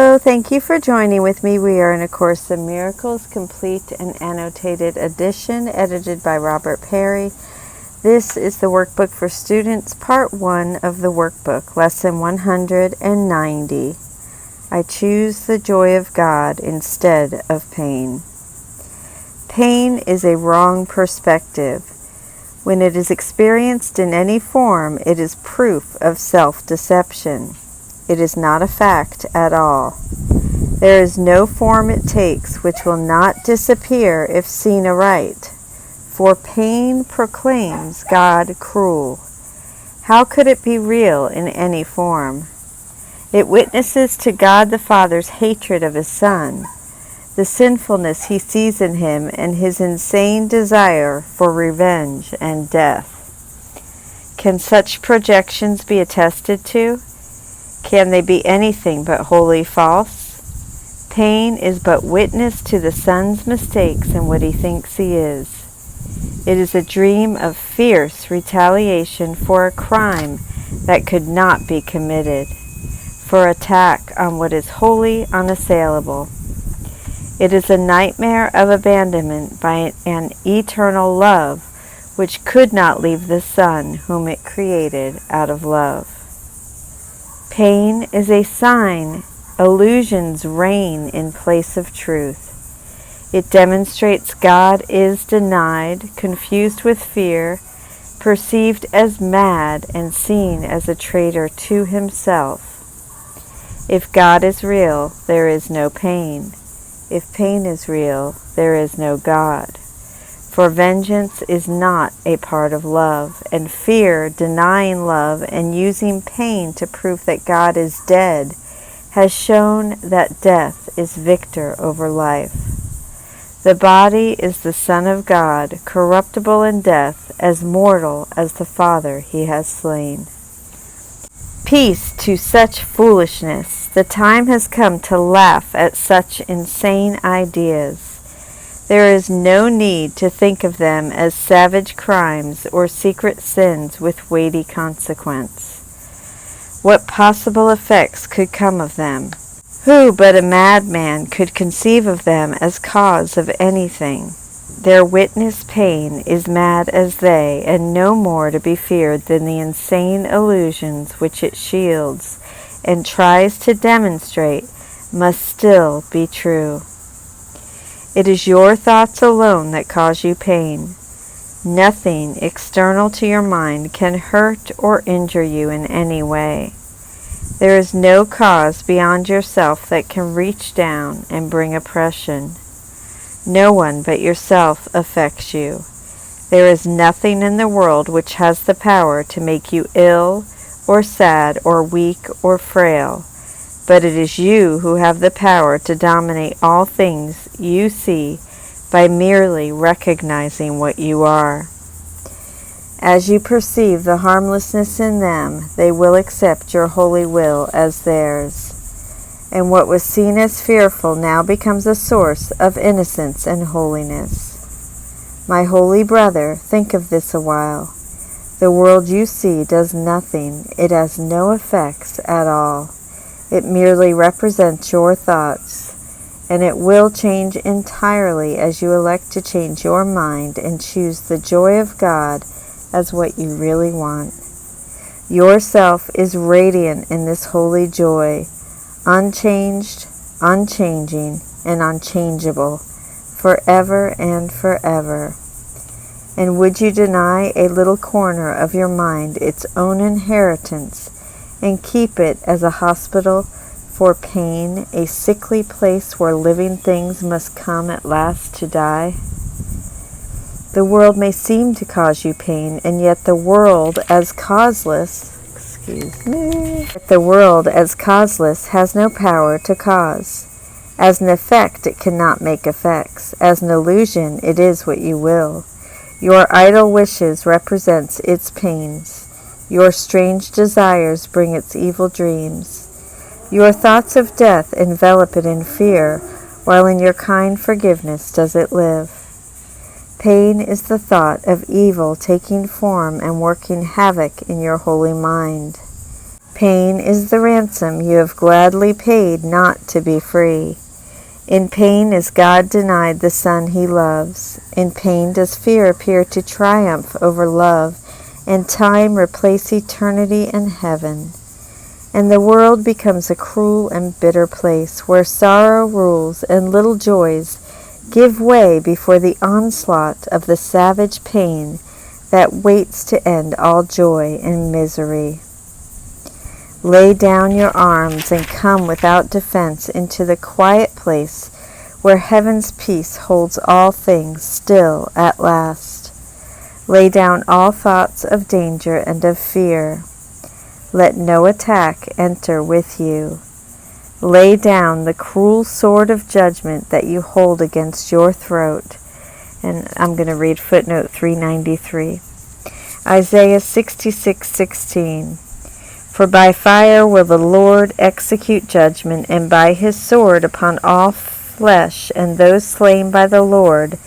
Hello, thank you for joining with me. We are in A Course in Miracles, complete and annotated edition, edited by Robert Perry. This is the workbook for students, part 1 of the workbook, lesson 190. I choose the joy of God instead of pain. Pain is a wrong perspective. When it is experienced in any form, it is proof of self-deception. It is not a fact at all. There is no form it takes which will not disappear if seen aright. For pain proclaims God cruel. How could it be real in any form? It witnesses to God the Father's hatred of His Son, the sinfulness He sees in Him, and His insane desire for revenge and death. Can such projections be attested to? Can they be anything but wholly false? Pain is but witness to the Son's mistakes and what He thinks He is. It is a dream of fierce retaliation for a crime that could not be committed, for attack on what is wholly unassailable. It is a nightmare of abandonment by an eternal love which could not leave the Son whom it created out of love. Pain is a sign illusions reign in place of truth. It demonstrates God is denied, confused with fear, perceived as mad, and seen as a traitor to Himself. If God is real, there is no pain. If pain is real, there is no God. For vengeance is not a part of love, and fear, denying love and using pain to prove that God is dead, has shown that death is victor over life. The body is the Son of God, corruptible in death, as mortal as the Father He has slain. Peace to such foolishness! The time has come to laugh at such insane ideas. There is no need to think of them as savage crimes or secret sins with weighty consequence. What possible effects could come of them? Who but a madman could conceive of them as cause of anything? Their witness pain is mad as they, and no more to be feared than the insane illusions which it shields and tries to demonstrate must still be true. It is your thoughts alone that cause you pain. Nothing external to your mind can hurt or injure you in any way. There is no cause beyond yourself that can reach down and bring oppression. No one but yourself affects you. There is nothing in the world which has the power to make you ill or sad or weak or frail. But it is you who have the power to dominate all things you see by merely recognizing what you are. As you perceive the harmlessness in them, they will accept your holy will as theirs. And what was seen as fearful now becomes a source of innocence and holiness. My holy brother, think of this a while. The world you see does nothing. It has no effects at all. It merely represents your thoughts, and it will change entirely as you elect to change your mind and choose the joy of God as what you really want. Yourself is radiant in this holy joy, unchanged, unchanging, and unchangeable, forever and forever. And would you deny a little corner of your mind its own inheritance and keep it as a hospital for pain, a sickly place where living things must come at last to die? The world may seem to cause you pain, and yet the world as causeless, has no power to cause. As an effect, it cannot make effects. As an illusion, it is what you will. Your idle wishes represents its pains. Your strange desires bring its evil dreams. Your thoughts of death envelop it in fear, while in your kind forgiveness does it live. Pain is the thought of evil taking form and working havoc in your holy mind. Pain is the ransom you have gladly paid not to be free. In pain is God denied the Son he loves. In pain does fear appear to triumph over love, and time replace eternity and heaven. And the world becomes a cruel and bitter place, where sorrow rules and little joys give way before the onslaught of the savage pain that waits to end all joy and misery. Lay down your arms and come without defense into the quiet place where heaven's peace holds all things still at last. Lay down all thoughts of danger and of fear. Let no attack enter with you. Lay down the cruel sword of judgment that you hold against your throat. And I'm going to read footnote 393. Isaiah 66:16. For by fire will the Lord execute judgment, and by his sword upon all flesh, and those slain by the Lord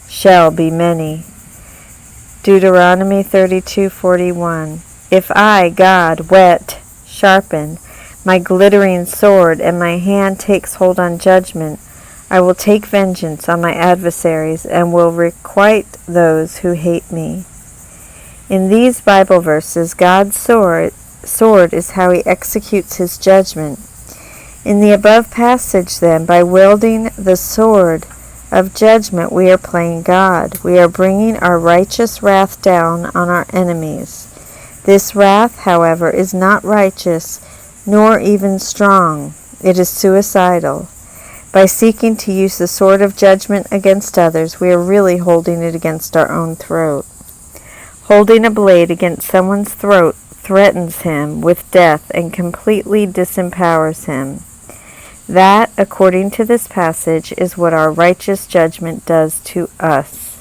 shall be many. Deuteronomy 32:41. If I, God, whet, sharpen my glittering sword, and my hand takes hold on judgment, I will take vengeance on my adversaries, and will requite those who hate me. In these Bible verses, God's sword is how he executes his judgment. In the above passage, then, by wielding the sword of judgment, we are playing God. We are bringing our righteous wrath down on our enemies. This wrath, however, is not righteous, nor even strong. It is suicidal. By seeking to use the sword of judgment against others, we are really holding it against our own throat. Holding a blade against someone's throat threatens him with death and completely disempowers him. That, according to this passage, is what our righteous judgment does to us.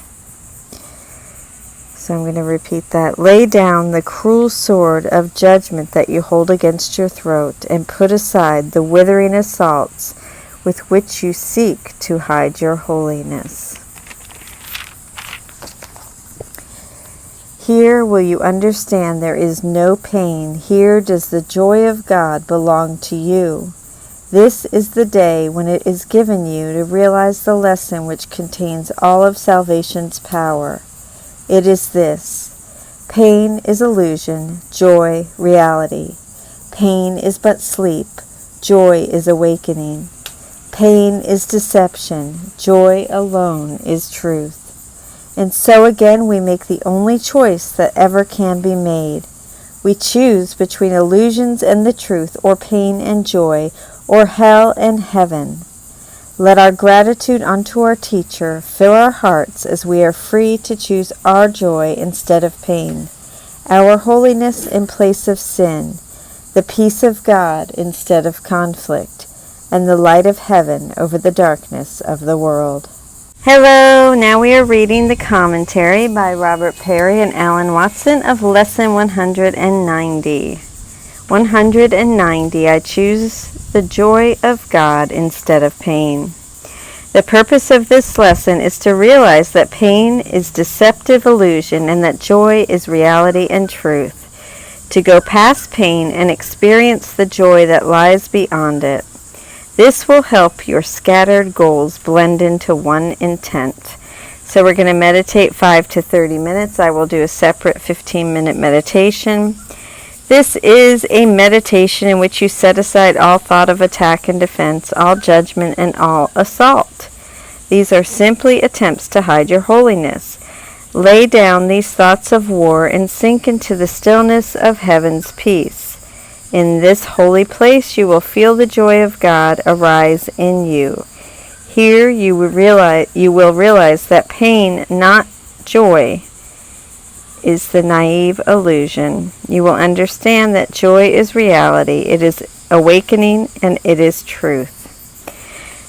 So I'm going to repeat that. Lay down the cruel sword of judgment that you hold against your throat, and put aside the withering assaults with which you seek to hide your holiness. Here will you understand there is no pain. Here does the joy of God belong to you. This is the day when it is given you to realize the lesson which contains all of salvation's power. It is this: pain is illusion, joy reality. Pain is but sleep, joy is awakening. Pain is deception, joy alone is truth. And so again we make the only choice that ever can be made. We choose between illusions and the truth, or pain and joy, or hell and heaven. Let our gratitude unto our teacher fill our hearts as we are free to choose our joy instead of pain, our holiness in place of sin, the peace of God instead of conflict, and the light of heaven over the darkness of the world. Hello, now we are reading the commentary by Robert Perry and Alan Watson of Lesson 190. 190, I choose the joy of God instead of pain. The purpose of this lesson is to realize that pain is deceptive illusion and that joy is reality and truth. To go past pain and experience the joy that lies beyond it. This will help your scattered goals blend into one intent. So we're going to meditate 5 to 30 minutes. I will do a separate 15-minute meditation. This is a meditation in which you set aside all thought of attack and defense, all judgment, and all assault. These are simply attempts to hide your holiness. Lay down these thoughts of war and sink into the stillness of heaven's peace. In this holy place you will feel the joy of God arise in you. Here you will realize that pain, not joy, is the naive illusion. You will understand that joy is reality, it is awakening, and it is truth.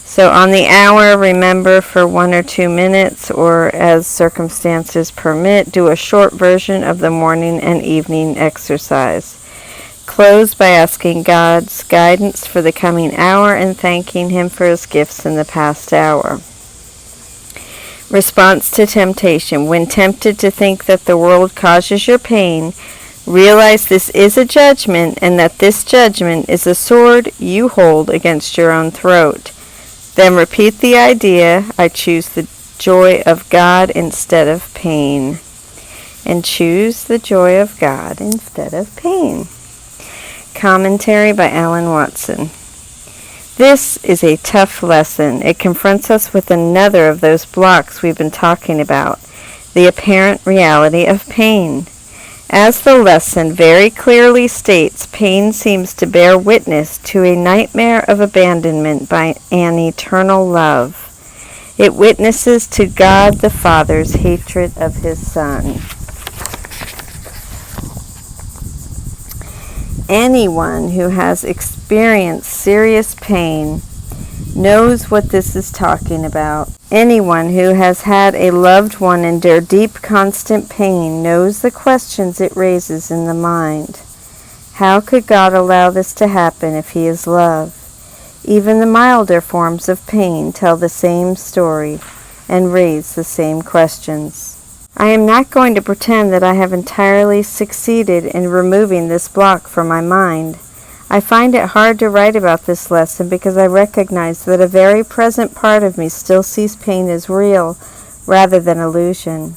So on the hour, remember for 1 or 2 minutes, or as circumstances permit, do a short version of the morning and evening exercise. Close by asking God's guidance for the coming hour and thanking Him for His gifts in the past hour. Response to temptation. When tempted to think that the world causes your pain, Realize this is a judgment, and that this judgment is a sword you hold against your own throat. Then repeat the idea, I choose the joy of God instead of pain. And choose the joy of God instead of pain. Commentary by Alan Watson. This is a tough lesson. It confronts us with another of those blocks we've been talking about, the apparent reality of pain. As the lesson very clearly states, pain seems to bear witness to a nightmare of abandonment by an eternal love. It witnesses to God the Father's hatred of His Son. Anyone who has experienced serious pain knows what this is talking about. Anyone who has had a loved one endure deep, constant pain knows the questions it raises in the mind. How could God allow this to happen if He is love? Even the milder forms of pain tell the same story and raise the same questions. I am not going to pretend that I have entirely succeeded in removing this block from my mind. I find it hard to write about this lesson because I recognize that a very present part of me still sees pain as real rather than illusion.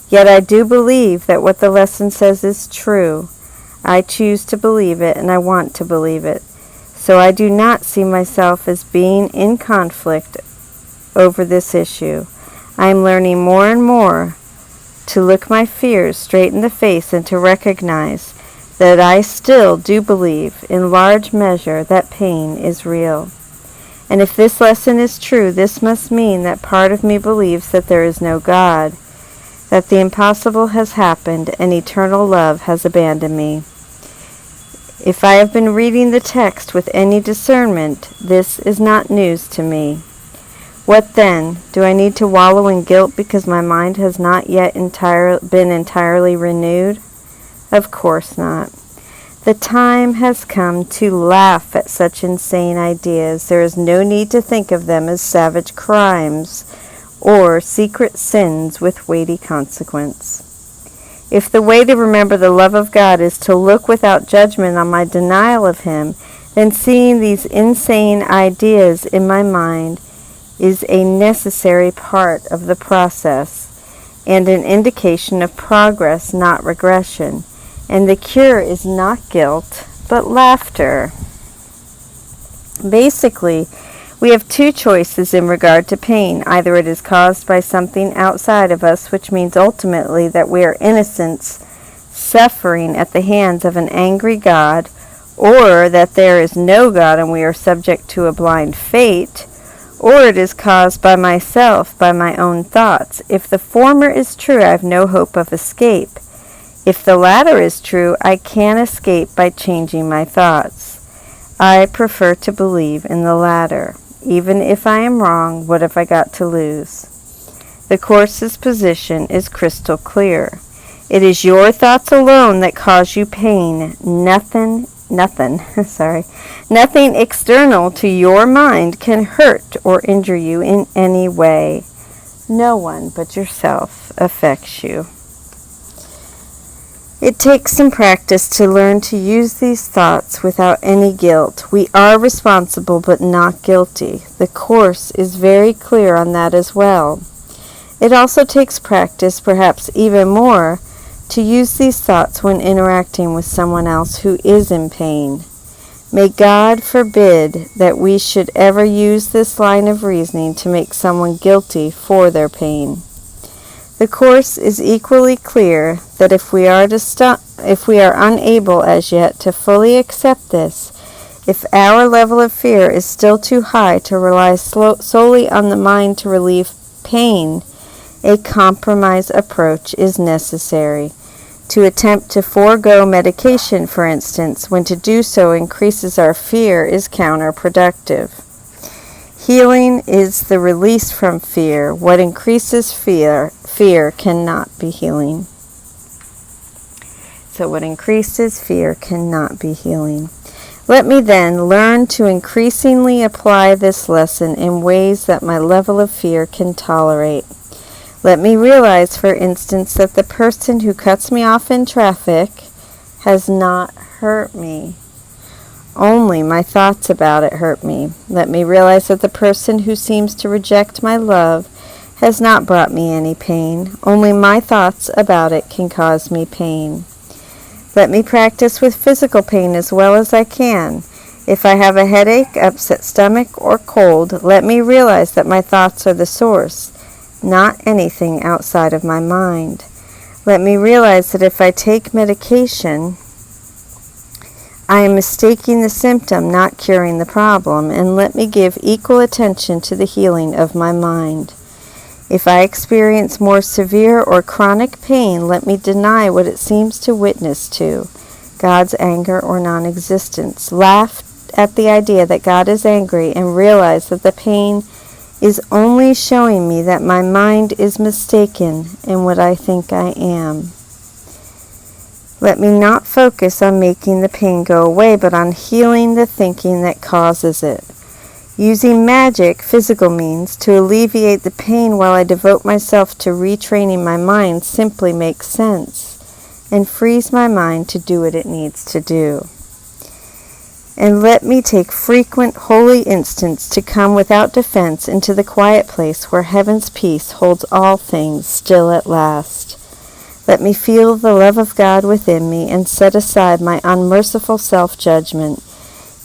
Yet I do believe that what the lesson says is true. I choose to believe it, and I want to believe it. So I do not see myself as being in conflict over this issue. I am learning more and more to look my fears straight in the face and to recognize that I still do believe, in large measure, that pain is real. And if this lesson is true, this must mean that part of me believes that there is no God, that the impossible has happened, and eternal love has abandoned me. If I have been reading the text with any discernment, this is not news to me. What then? Do I need to wallow in guilt because my mind has not yet been entirely renewed? Of course not. The time has come to laugh at such insane ideas. There is no need to think of them as savage crimes or secret sins with weighty consequence. If the way to remember the love of God is to look without judgment on my denial of Him, then seeing these insane ideas in my mind is a necessary part of the process and an indication of progress, not regression. And the cure is not guilt, but laughter. Basically, we have two choices in regard to pain. Either it is caused by something outside of us, which means ultimately that we are innocents suffering at the hands of an angry God, or that there is no God and we are subject to a blind fate, or it is caused by myself, by my own thoughts. If the former is true, I have no hope of escape. If the latter is true, I can escape by changing my thoughts. I prefer to believe in the latter. Even if I am wrong, what have I got to lose? The Course's position is crystal clear. It is your thoughts alone that cause you pain. Nothing external to your mind can hurt or injure you in any way. No one but yourself affects you. It takes some practice to learn to use these thoughts without any guilt. We are responsible but not guilty. The Course is very clear on that as well. It also takes practice, perhaps even more, to use these thoughts when interacting with someone else who is in pain. May God forbid that we should ever use this line of reasoning to make someone guilty for their pain. The Course is equally clear that if we are unable as yet to fully accept this, if our level of fear is still too high to rely solely on the mind to relieve pain, a compromise approach is necessary. To attempt to forego medication, for instance, when to do so increases our fear, is counterproductive. Healing is the release from fear. What increases fear cannot be healing. So what increases fear cannot be healing. Let me then learn to increasingly apply this lesson in ways that my level of fear can tolerate. Let me realize, for instance, that the person who cuts me off in traffic, has not hurt me. Only my thoughts about it hurt me. Let me realize that the person who seems to reject my love has not brought me any pain. Only my thoughts about it can cause me pain. Let me practice with physical pain as well as I can. If I have a headache, upset stomach, or cold, let me realize that my thoughts are the source, not anything outside of my mind. Let me realize that if I take medication, I am mistaking the symptom, not curing the problem, and let me give equal attention to the healing of my mind. If I experience more severe or chronic pain, let me deny what it seems to witness to, God's anger or non-existence. Laugh at the idea that God is angry and realize that the pain is only showing me that my mind is mistaken in what I think I am. Let me not focus on making the pain go away, but on healing the thinking that causes it. Using magic, physical means, to alleviate the pain while I devote myself to retraining my mind simply makes sense and frees my mind to do what it needs to do. And let me take frequent holy instants to come without defense into the quiet place where heaven's peace holds all things still at last. Let me feel the love of God within me and set aside my unmerciful self-judgment,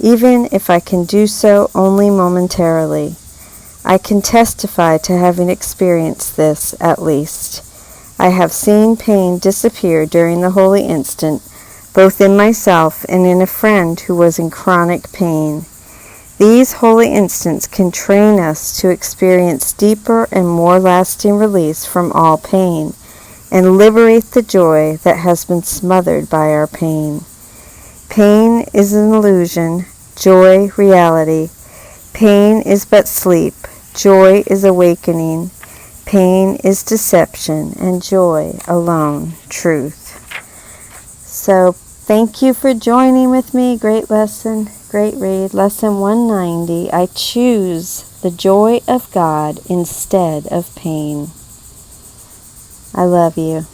even if I can do so only momentarily. I can testify to having experienced this, at least. I have seen pain disappear during the holy instant, both in myself and in a friend who was in chronic pain. These holy instants can train us to experience deeper and more lasting release from all pain, and liberate the joy that has been smothered by our pain. Pain is an illusion, joy reality. Pain is but sleep, joy is awakening. Pain is deception, and joy alone truth. So thank you for joining with me. Great lesson, great read. Lesson 190. I choose the joy of God instead of pain. I love you.